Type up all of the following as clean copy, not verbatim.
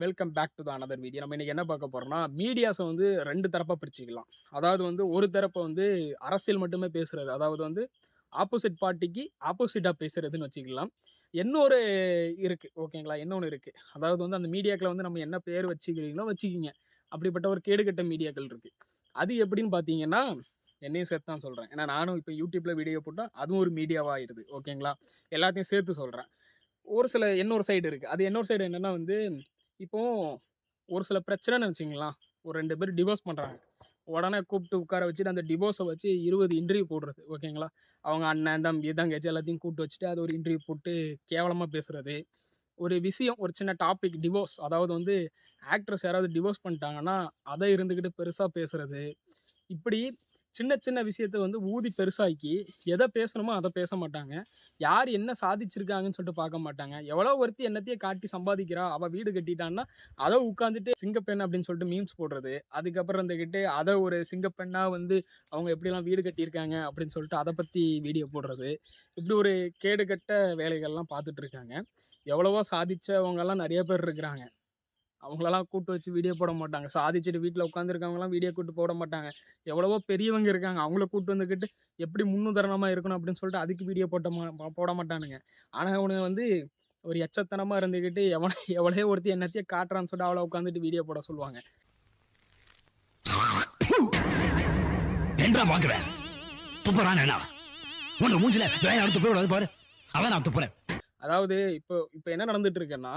Welcome back to the another video. நம்ம இன்னைக்கு என்ன பார்க்க போறோம்னா, மீடியாஸை வந்து 2 தரப்பா பிரிச்சுக்கலாம். அதாவது வந்து ஒரு தரப்ப வந்து அரசியல் மட்டுமே பேசுறது. அதாவது வந்து ஆப்போசிட் பார்ட்டிக்கு ஆப்போசிட்டா பேசுறதுன்னு வச்சுக்கலாம். இன்னொரு இருக்கு. ஓகேங்களா? இன்னொன்னு இருக்கு. அதாவது வந்து அந்த மீடியாக்கள வந்து நம்ம என்ன பேர் வச்சுக்கிறீங்களோ வச்சுக்கிங்க. அப்படிப்பட்ட ஒரு கேடுகெட்ட மீடியாக்கள் இருக்கு. அது எப்படின்னு பார்த்தீங்கன்னா, என்னையும் சேர்த்து தான் சொல்றேன். ஏன்னா நானும் இப்ப YouTubeல வீடியோ போட்டா அதுவும் ஒரு மீடியாவா ஆயிருது. ஓகேங்களா? எல்லாத்தையும் சேர்த்து சொல்றேன். ஒரு சில இன்னொரு சைடு இருக்கு. அது இன்னொரு சைடு என்னன்னா வந்து, இப்போ ஒரு சில பிரச்சனைன்னு வச்சுக்கங்களேன். ஒரு 2 பேர் டிவோர்ஸ் பண்றாங்க. உடனே கூப்பிட்டு உட்கார வச்சுட்டு அந்த டிவோர்ஸ வச்சு 20 இன்டர்வியூ போடுறது. ஓகேங்களா? அவங்க அண்ணன், தம்பி, தங்கச்சி எல்லாத்தையும் கூப்பிட்டு வச்சுட்டு அது ஒரு இன்டர்வியூ போட்டு கேவலமா பேசுறது. ஒரு விஷயம், ஒரு சின்ன டாபிக் டிவோர்ஸ் அதாவது வந்து ஆக்ட்ரஸ் யாராவது டிவோர்ஸ் பண்ணிட்டாங்கன்னா, அத இருந்துகிட்டு பெருசா பேசுறது. இப்படி சின்ன சின்ன விஷயத்த வந்து ஊதி பெருசாக்கி, எத பேசணுமோ அத பேச மாட்டாங்க. யார் என்ன சாதிச்சிருக்காங்கன்னு சொல்லிட்டு பார்க்க மாட்டாங்க. எவ்வளோ ஒருத்தி என்னத்தையோ காட்டி சம்பாதிக்கிறா, அவ வீடு கட்டிட்டான்னா, அத உட்காந்துட்டு சிங்கப்பெண் அப்படின்னு சொல்லிட்டு மீம்ஸ் போடுறது. அதுக்கப்புறம் இருந்துகிட்டு அத ஒரு சிங்கப்பெண்ணா வந்து அவங்க எப்படிலாம் வீடு கட்டியிருக்காங்க அப்படின்னு சொல்லிட்டு அத பத்தி வீடியோ போடுறது. இப்படி ஒரு கேடுகெட்ட வேலைகள்லாம் பார்த்துட்டு இருக்காங்க. எவ்வளவோ சாதிச்சவங்கலாம் நெறைய பேர் இருக்கிறாங்க. அவங்களலாம் கூட்டு வச்சு வீடியோ போட மாட்டாங்க. சாதிச்சுட்டு வீட்ல உட்காந்துருக்கவங்கலாம் வீடியோ கூட்டு போட மாட்டாங்க. எவ்வளவோ பெரியவங்க இருக்காங்க. அவங்கள கூட்டு வந்துக்கிட்டு எப்படி முன்னுதாரணமா இருக்கணும் அப்படின்னு சொல்லிட்டு அதுக்கு வீடியோ போட மாட்டானுங்க. ஆனா அவனுங்க வந்து ஒரு எச்சத்தனமா இருந்துகிட்டு எவளையோ ஒருத்தி என்னத்தையோ காட்டுறான்னு சொல்லிட்டு அவள உட்காந்துட்டு வீடியோ போட சொல்லுவாங்க. என்ன பாக்குற? துப்புறான் என்ன? உன் மூஞ்சில வேற அடுத்து போய் விடாது பாரு. அவன் நான் துப்புறேன். அதாவது இப்போ இப்போ என்ன நடந்துட்டு இருக்குன்னா,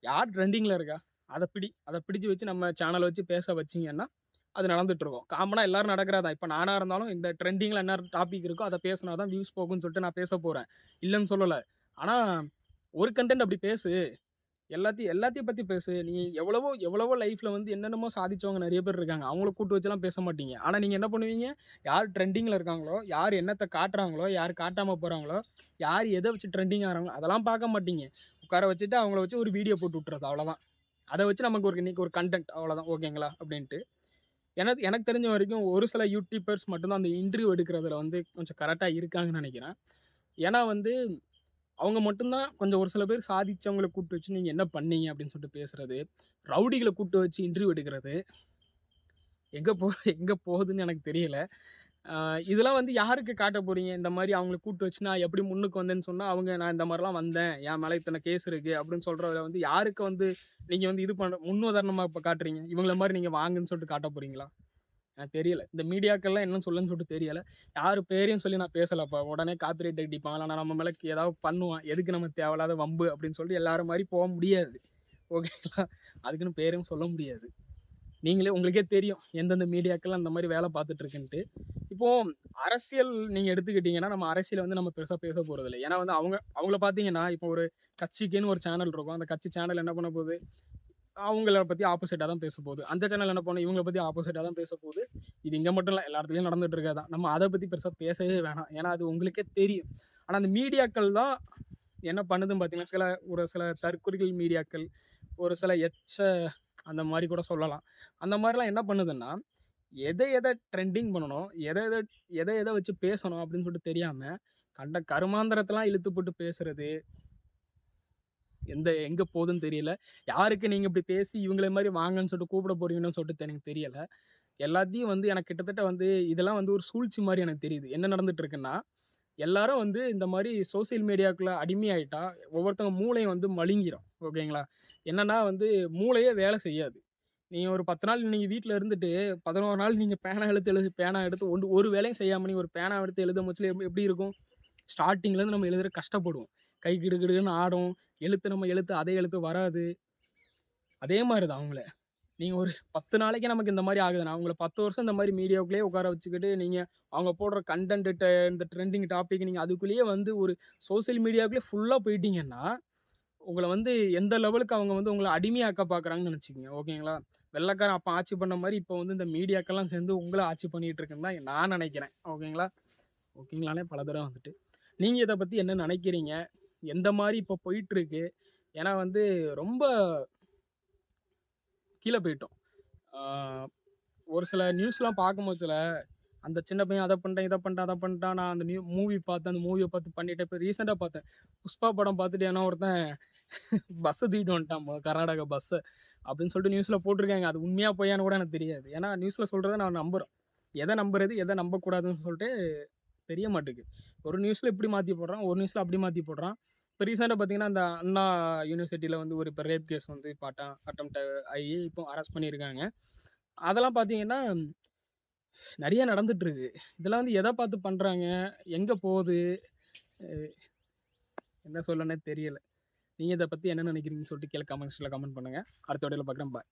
யார் ட்ரெண்டிங்ல இருக்கா? அத பிடிச்சு வச்சு நம்ம சேனல வச்சு பேச வச்சீங்கன்னா, அது நடந்துட்டு இருக்கும். காமனா எல்லாரும் நடக்கிறது தான். இப்ப நானா இருந்தாலும் இந்த ட்ரெண்டிங்ல என்ன டாபிக் இருக்கோ அத பேசினா தான் வியூஸ் போகும்ன்னு சொல்லிட்டு நான் பேச போறேன். இல்லன்னு சொல்லல. ஆனா, ஒரு கன்டென்ட் அப்படி பேசு. எல்லாத்தையும் எல்லாத்தையும் பத்தி பேசு. நீ எவ்வளவோ எவ்வளவோ லைஃப்ல வந்து என்னென்னமோ சாதிச்சவங்க நெறைய பேர் இருக்காங்க. அவங்கள கூட்டு வச்சுலாம் பேச மாட்டீங்க. ஆனா நீங்க என்ன பண்ணுவீங்க? யார் ட்ரெண்டிங்ல இருக்காங்களோ, யார் என்னத்த காட்டுறாங்களோ, யார் காட்டாம போறாங்களோ, யார் எத வச்சு ட்ரெண்டிங் ஆகுறாங்களோ, அதெல்லாம் பார்க்க மாட்டீங்க. உட்கார வச்சுட்டு அவங்கள வச்சு ஒரு வீடியோ போட்டு விட்டுறது அவ்வளோதான். அத வச்சு நமக்கு ஒரு இன்னைக்கு ஒரு கன்டென்ட் அவ்வளோதான். ஓகேங்களா? அப்படின்ட்டு. எனக்கு எனக்கு தெரிஞ்ச வரைக்கும் ஒரு சில யூடியூபர்ஸ் மட்டும் தான் அந்த இன்டர்வியூ எடுக்கிறதுல வந்து கொஞ்சம் கரெக்ட்டா இருக்காங்கன்னு நெனைக்கிறேன். ஏன்னா வந்து அவங்க மட்டும் தான் கொஞ்சம் ஒரு சில பேர் சாதிச்சவங்கள கூப்பிட்டு வச்சு, "நீங்க என்ன பண்ணீங்க?" அப்படின்னு சொல்லிட்டு பேசுறது. ரவுடிகள கூப்பிட்டு வச்சு இன்டர்வியூ எடுக்கிறது. எங்க போகுதுன்னு எனக்கு தெரியல. அ இதெல்லாம் வந்து யாருக்கு காட்ட போறீங்க? இந்த மாரி அவங்கள கூப்பிட்டு வச்சு நான் எப்படி முன்னுக்கு வந்தேன்னு சொன்னா, அவங்க "நான் இந்த மாரிலாம் வந்தேன். என் மேல இத்தன கேஸ் இருக்கு." அப்படின்னு சொல்றதுல வந்து யாருக்கு வந்து நீங்க வந்து இது பண்ண முன்னுதாரணமா இப்ப காட்டுறீங்க? இவங்கள மாரி நீங்க வாங்கன்னு சொல்லிட்டு காட்ட போறீங்களா? எனக்கு தெரியல. இந்த மீடியாக்கள்லாம் என்ன சொல்லன்னு சொல்லிட்டு தெரியல. யாரு பேரையும் சொல்லி நான் பேசலப்பா. உடனே காப்பிரைட் அடிப்பான். இல்லனா நம்ம மேல ஏதாவது பண்ணுவான். எதுக்கு நமக்கு தேவையில்லாத வம்பு அப்படின்னு சொல்லிட்டு எல்லாரும் மாரி போ முடியாது. ஓகேங்களா? அதுக்குன்னு பேரும் சொல்ல முடியாது. நீங்களே உங்களுக்கே தெரியும். எந்தெந்த மீடியாக்கள் அந்த மாரி வேலை பார்த்துட்டு இருக்குன்ட்டு. இப்போ அரசியல் நீங்க எடுத்துக்கிட்டீங்கன்னா, நம்ம அரசியல வந்து நம்ம பெருசா பேச போறதில்ல. ஏன்னா வந்து அவங்கள பார்த்தீங்கன்னா, இப்போ ஒரு கட்சிக்குன்னு ஒரு சேனல் இருக்கும். அந்த கட்சி சேனல் என்ன பண்ண போகுது? அவங்கள பத்தி ஆப்போசிட்டா தான் பேசப்போகுது. அந்த சேனல் என்ன பண்ணும்? இவங்கள பத்தி ஆப்போசிட்டா தான் பேசப்போகுது. இது இங்க மட்டும் இல்ல. எல்லா இடத்துலயும் நடந்துட்டு இருக்கிறது தான். நம்ம அத பத்தி பெருசா பேசவே வேணாம். ஏன்னா அது உங்களுக்கே தெரியும். ஆனா அந்த மீடியாக்கள் தான் என்ன பண்ணுதுன்னு பார்த்தீங்கன்னா, ஒரு சில தற்குறிகள் மீடியாக்கள், ஒரு சில அந்த மாரி கூட சொல்லலாம். அந்த மாரிலாம் என்ன பண்ணுதுன்னா, எத ட்ரெண்டிங் பண்ணணும், எத வச்சு பேசணும் அப்படின்னு சொல்லிட்டு தெரியாம, கண்ட கருமாந்திரத்தலாம் இழுத்து போட்டு பேசுறது, எங்க போதுன்னு தெரியல. யாருக்கு நீங்க இப்படி பேசி இவங்கள மாரி வாங்கன்னு சொல்லிட்டு கூப்பிட போறீங்கன்னு சொல்லிட்டு எனக்கு தெரியல. எல்லாத்தையும் வந்து எனக்கு கிட்டத்தட்ட வந்து இதெல்லாம் வந்து ஒரு சூழ்ச்சி மாரி எனக்கு தெரியுது. என்ன நடந்துட்டு இருக்குன்னா, எல்லாரும் வந்து இந்த மாரி சோசியல் மீடியாக்குள்ள அடிமையாயிட்டா, ஒவ்வொருத்தவங்க மூளையும் வந்து மழுங்கிரும். ஓகேங்களா? என்னன்னா வந்து மூளையே வேலை செய்யாது. நீங்க ஒரு 10 நாள் நீங்க வீட்ல இருந்துட்டு, 11 நாள் நீங்க பேனா எடுத்து ஒரு வேலையும் செய்யாம நீங்க ஒரு பேனா எடுத்து எழுத மொச்சுல எப்படி இருக்கும்? ஸ்டார்ட்டிங்லேருந்து நம்ம எழுதுற கஷ்டப்படுவோம். கை கிடுகிடுன்னு ஆடும். எழுத்து அதே எழுத்து வராது. அதே மாரி தான் அவங்கள. நீங்க ஒரு 10 நாளைக்கே நமக்கு இந்த மாரி ஆகுதுன்னா, உங்கள 10 வருஷம் இந்த மாரி மீடியாவுக்குள்ளேயே உட்கார வச்சுக்கிட்டு, நீங்க அவங்க போடுற கன்டென்ட் இந்த ட்ரெண்டிங் டாபிக் நீங்க அதுக்குள்ளேயே வந்து ஒரு சோசியல் மீடியாக்குள்ளயே ஃபுல்லா போயிட்டீங்கன்னா, உங்கள வந்து எந்த லெவலுக்கு அவங்க வந்து உங்கள அடிமையாக்க பார்க்குறாங்கன்னு நெனச்சுக்கங்க. ஓகேங்களா? வெள்ளைக்காரன் அப்ப ஆட்சி பண்ண மாரி, இப்ப வந்து இந்த மீடியாக்கெல்லாம் சேர்ந்து உங்கள ஆட்சி பண்ணிட்டு இருக்குன்னு தான் நான் நெனைக்கிறேன். ஓகேங்களா? ஓகேங்களான்னே பல தடவ வந்துட்டு. நீங்க இத பத்தி என்ன நெனைக்கிறீங்க? எந்த மாரி இப்ப போயிட்டுருக்கு? ஏன்னா வந்து ரொம்ப கீழ போயிட்டோம். ஆ ஒரு சில நியூஸ்லாம் பார்க்கும்போதுல, அந்த சின்ன பையன் அதை பண்ணிட்டேன், இதை பண்ணிட்டேன், அதை பண்ணிட்டான். நான் அந்த மூவி பார்த்தேன். அந்த மூவியை பார்த்து பண்ணிட்டேன். இப்போ ரீசெண்டாக பார்த்தேன். புஷ்பா படம் பார்த்துட்டு ஏன்னா ஒருத்தன் பஸ்ஸை தூக்கிட்டு வந்துட்டான் கர்நாடகா பஸ்ஸை அப்படின்னு சொல்லிட்டு நியூஸில் போட்டிருக்காங்க. அது உண்மையாக பொய்யான்னு கூட எனக்கு தெரியாது. ஏன்னா நியூஸில் சொல்கிறத நான் நம்புகிறேன். எதை நம்புறது எதை நம்பக்கூடாதுன்னு சொல்லிட்டு தெரிய மாட்டேங்குது. ஒரு நியூஸில் இப்படி மாற்றி போடுறான், ஒரு நியூஸில் அப்படி மாற்றி போடுறான். இப்போ ரீசெண்டாக பார்த்தீங்கன்னா அந்த அண்ணா யூனிவர்சிட்டியில் வந்து ஒரு இப்போ ரேப் கேஸ் வந்து இப்போ அட்டம்ப்ட் ஆகி இப்போ அரெஸ்ட் பண்ணியிருக்காங்க. அதெல்லாம் பார்த்தீங்கன்னா நிறைய நடந்துட்டு இருக்கு. இதெல்லாம் வந்து எதை பார்த்து பண்ணுறாங்க, எங்கே போகுது, என்ன சொல்லனே தெரியல. நீங்கள் இதை பற்றி என்ன நினைக்கிறீங்கன்னு சொல்லிட்டு கீழே கமெண்ட்ஸில் கமெண்ட் பண்ணுங்கள். அடுத்த வீடியோவில் பார்க்குறேன். பாய்.